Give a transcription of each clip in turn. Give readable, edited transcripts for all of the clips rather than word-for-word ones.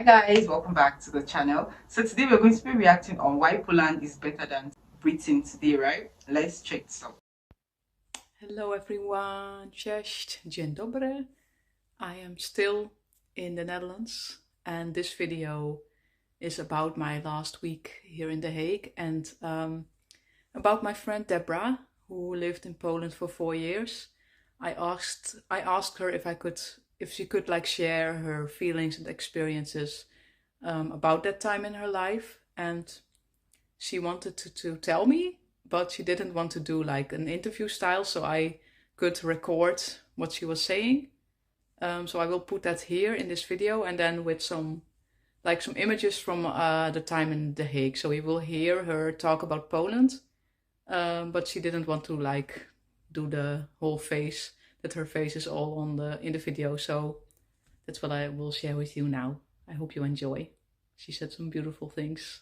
Hi guys, welcome back to the channel. So today we're going to be reacting on why Poland is better than Britain today, right? Let's check this out. Hello everyone, cześć, dzień dobry. I am still in the Netherlands and this video is about my last week here in The Hague and about my friend Deborah, who lived in Poland for 4 years. I asked her if she could like share her feelings and experiences about that time in her life, and she wanted to tell me, but she didn't want to do like an interview style, so I could record what she was saying. So I will put that here in this video, and then with some images from the time in The Hague. So we will hear her talk about Poland, but she didn't want to like do the whole face, that her face is all in the video. So that's what I will share with you now. I hope you enjoy. She said some beautiful things.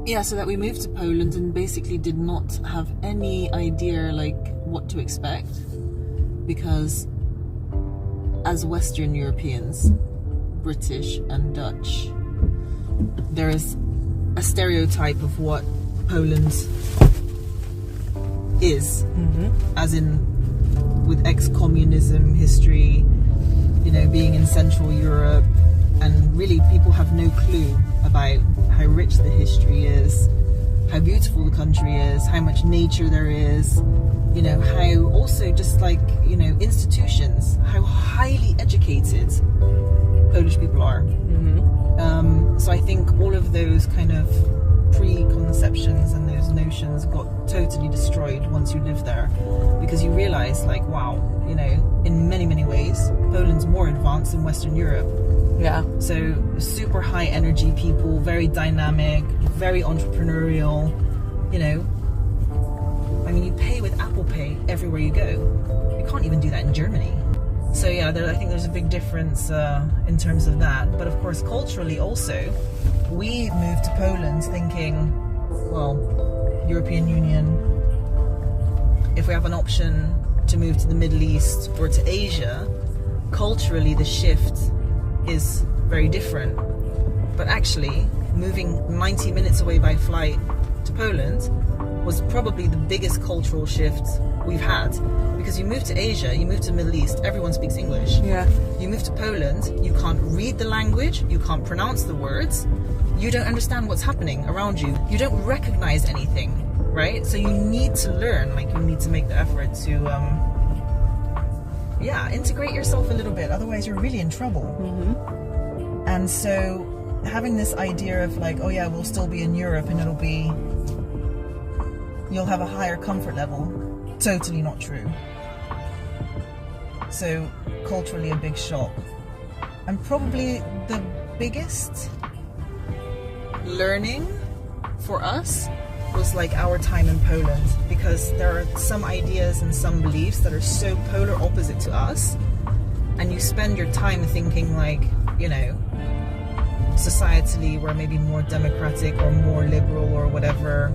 Yeah, so that we moved to Poland and basically did not have any idea like what to expect, because as Western Europeans, British and Dutch, there is a stereotype of what Poland is, as in with ex-communism history, you know, being in Central Europe, and really people have no clue about how rich the history is, how beautiful the country is, how much nature there is, you know, how also just like, you know, institutions, how highly educated Polish people are. So I think all of those kind of preconceptions and those notions got totally destroyed once you live there, because you realize like, wow, you know, in many ways Poland's more advanced than Western Europe. Yeah. So super high energy people, very dynamic, very entrepreneurial, you know. I mean, you pay with Apple Pay everywhere you go. You can't even do that in Germany. So yeah, I think there's a big difference in terms of that. But of course, culturally also, we moved to Poland thinking, well, European Union, if we have an option to move to the Middle East or to Asia, culturally the shift is very different. But actually, moving 90 minutes away by flight to Poland was probably the biggest cultural shift we've had, because you move to Asia, you move to the Middle East, everyone speaks English. Yeah. You move to Poland, you can't read the language, you can't pronounce the words, you don't understand what's happening around you, you don't recognize anything, right? So you need to learn, like you need to make the effort to yeah, integrate yourself a little bit, otherwise you're really in trouble. And so having this idea of like, oh yeah, we'll still be in Europe and you'll have a higher comfort level, totally not true. So culturally a big shock. And probably the biggest learning for us was like our time in Poland, because there are some ideas and some beliefs that are so polar opposite to us, and you spend your time thinking like, you know, societally we're maybe more democratic or more liberal or whatever,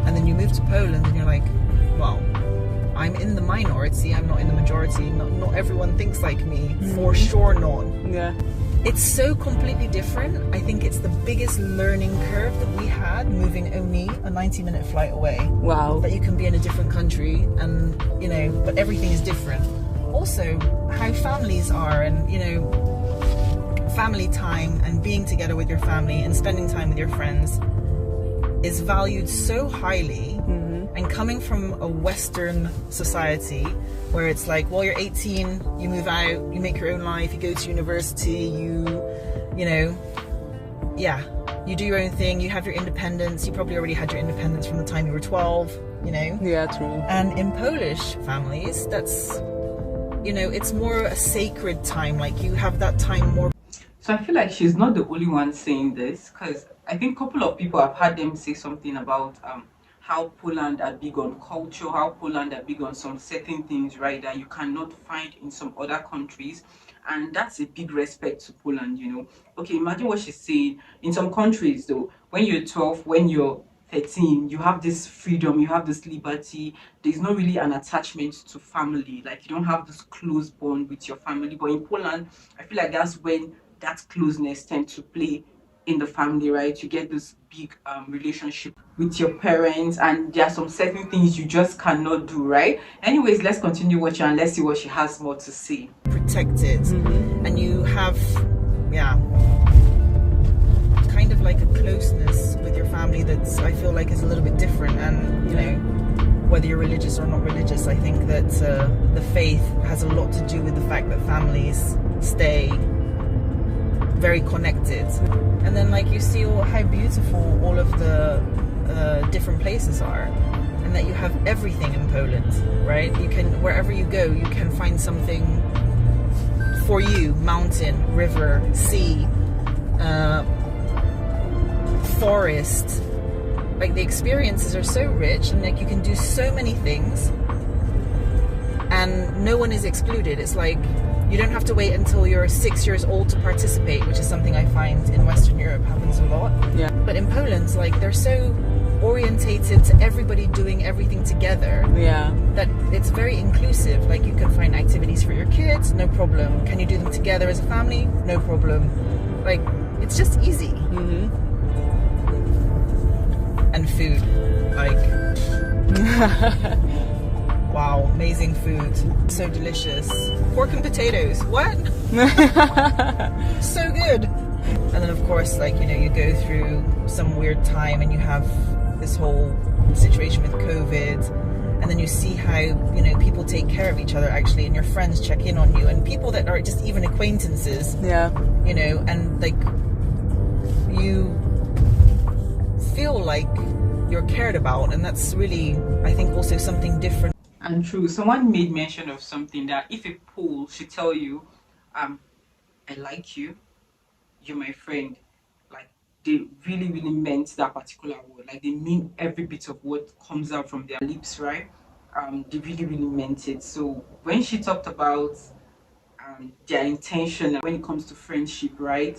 and then you move to Poland and you're like, well, I'm in the minority, I'm not in the majority, not everyone thinks like me, for sure not. Yeah. It's so completely different. I think it's the biggest learning curve that we had, moving only a 90-minute flight away. Wow. That you can be in a different country and, you know, but everything is different. Also, how families are, and, you know, family time and being together with your family and spending time with your friends is valued so highly. And coming from a Western society where it's like, well, you're 18, you move out, you make your own life, you go to university, you know, yeah, you do your own thing, you have your independence. You probably already had your independence from the time you were 12, you know. Yeah, true. And in Polish families, that's, you know, it's more a sacred time, like you have that time more. So I feel like she's not the only one saying this, because I think a couple of people have had them say something about how Poland are big on culture, how Poland are big on some certain things, right, that you cannot find in some other countries. And that's a big respect to Poland, you know. Okay, imagine what she's saying. In some countries though, when you're 12, when you're 13, you have this freedom, you have this liberty. There's not really an attachment to family, like you don't have this close bond with your family. But in Poland, I feel like that's when that closeness tend to play in the family, right? You get this big relationship with your parents, and there are some certain things you just cannot do, right? Anyways, let's continue watching and let's see what she has more to say. Protected, and you have, yeah, kind of like a closeness with your family that's, I feel like, is a little bit different. And you know, whether you're religious or not religious, I think that the faith has a lot to do with the fact that families stay very connected. And then like you see how beautiful all of the different places are, and that you have everything in Poland, right? You can, wherever you go, you can find something for you: mountain, river, sea, forest. Like, the experiences are so rich, and like you can do so many things, and no one is excluded. It's like you don't have to wait until you're 6 years old to participate, which is something I find in Western Europe happens a lot. Yeah. But in Poland, like, they're so orientated to everybody doing everything together. Yeah. That it's very inclusive. Like, you can find activities for your kids, no problem. Can you do them together as a family? No problem. Like, it's just easy. And food, like, wow, amazing food, so delicious. Pork and potatoes, what? So good. And then of course, like, you know, you go through some weird time and you have this whole situation with COVID, and then you see how, you know, people take care of each other actually, and your friends check in on you, and people that are just even acquaintances, Yeah. you know, and like, you feel like you're cared about. And that's really, I think, also something different. And true, someone made mention of something, that if a Pole should tell you, I like you, you're my friend, like, they really, really meant that particular word. Like, they mean every bit of what comes out from their lips, right? They really, really meant it. So when she talked about their intention when it comes to friendship, right?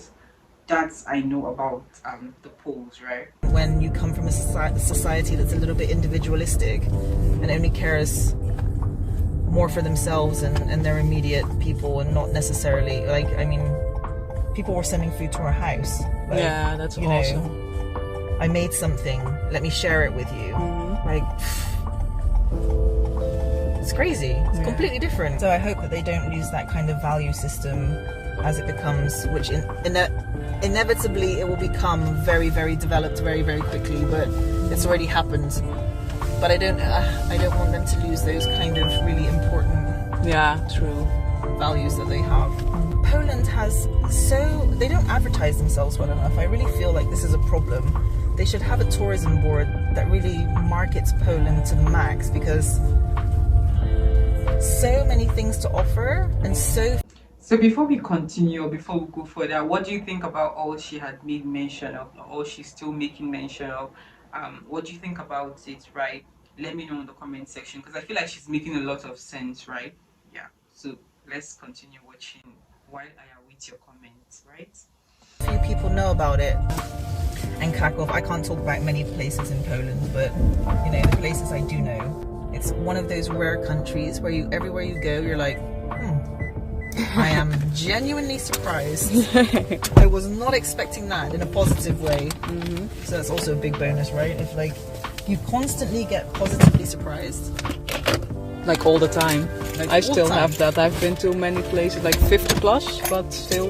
That's, I know about the Poles, right? When you come from a society that's a little bit individualistic and only cares more for themselves and their immediate people, and not necessarily, like, I mean, people were sending food to our house. Like, Yeah, that's you awesome. know, I made something, let me share it with you. Like, it's crazy. It's completely different. So I hope that they don't lose that kind of value system as it becomes, which inevitably it will become very, very developed very, very quickly, but it's already happened. But I don't want them to lose those kind of really important True. values that they have. Poland has they don't advertise themselves well enough. I really feel like this is a problem. They should have a tourism board that really markets Poland to the max, because so many things to offer, and So before we continue, or before we go further, what do you think about all she had made mention of, or all she's still making mention of? What do you think about it, right? Let me know in the comment section, because I feel like she's making a lot of sense, right? Yeah. So let's continue watching while I await your comments, right? few people know about it. And Krakow, I can't talk about many places in Poland, but you know, the places I do know, it's one of those rare countries where everywhere you go, you're like, I am genuinely surprised. I was not expecting that in a positive way. So that's also a big bonus, right? If like you constantly get positively surprised. Like all the time. Like, I all still the time. have that. I've been to many places, like 50 plus, but still.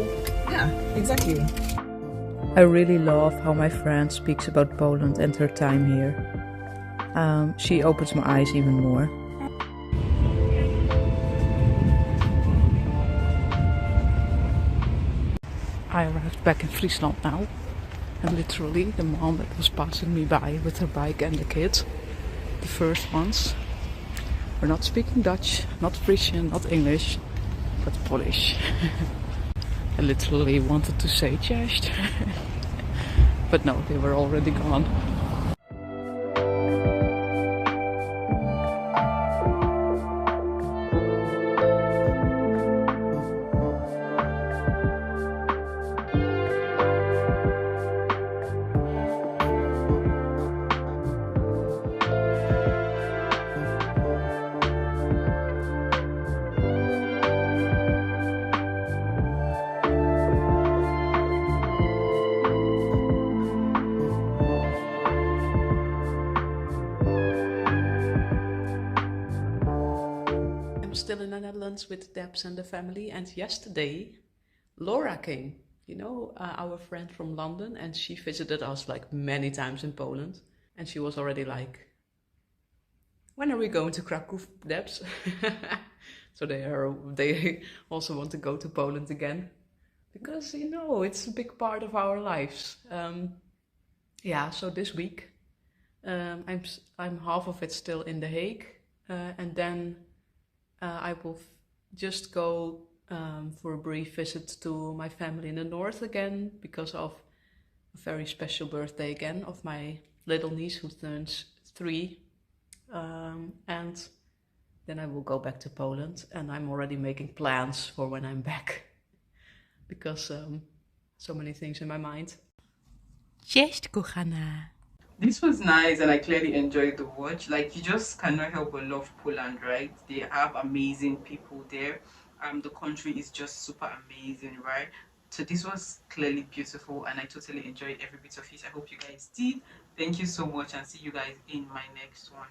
Yeah, exactly. I really love how my friend speaks about Poland and her time here. She opens my eyes even more. I arrived back in Friesland now, and literally the mom that was passing me by with her bike and the kids, the first ones, were not speaking Dutch, not Frisian, not English, but Polish. I literally wanted to say cześć, but no, they were already gone. still in the Netherlands with Debs and the family, and yesterday Laura came, you know, our friend from London, and she visited us like many times in Poland, and she was already like, when are we going to Krakow, Debs? So they also want to go to Poland again, because, you know, it's a big part of our lives. Yeah, so this week I'm half of it still in The Hague, and then I will just go for a brief visit to my family in the north again, because of a very special birthday again of my little niece who turns 3, and then I will go back to Poland, and I'm already making plans for when I'm back, because so many things in my mind. Cześć, kochana. This was nice, and I clearly enjoyed the watch. Like, you just cannot help but love Poland, right? They have amazing people there. The country is just super amazing, right? So this was clearly beautiful, and I totally enjoyed every bit of it. I hope you guys did. Thank you so much, and see you guys in my next one.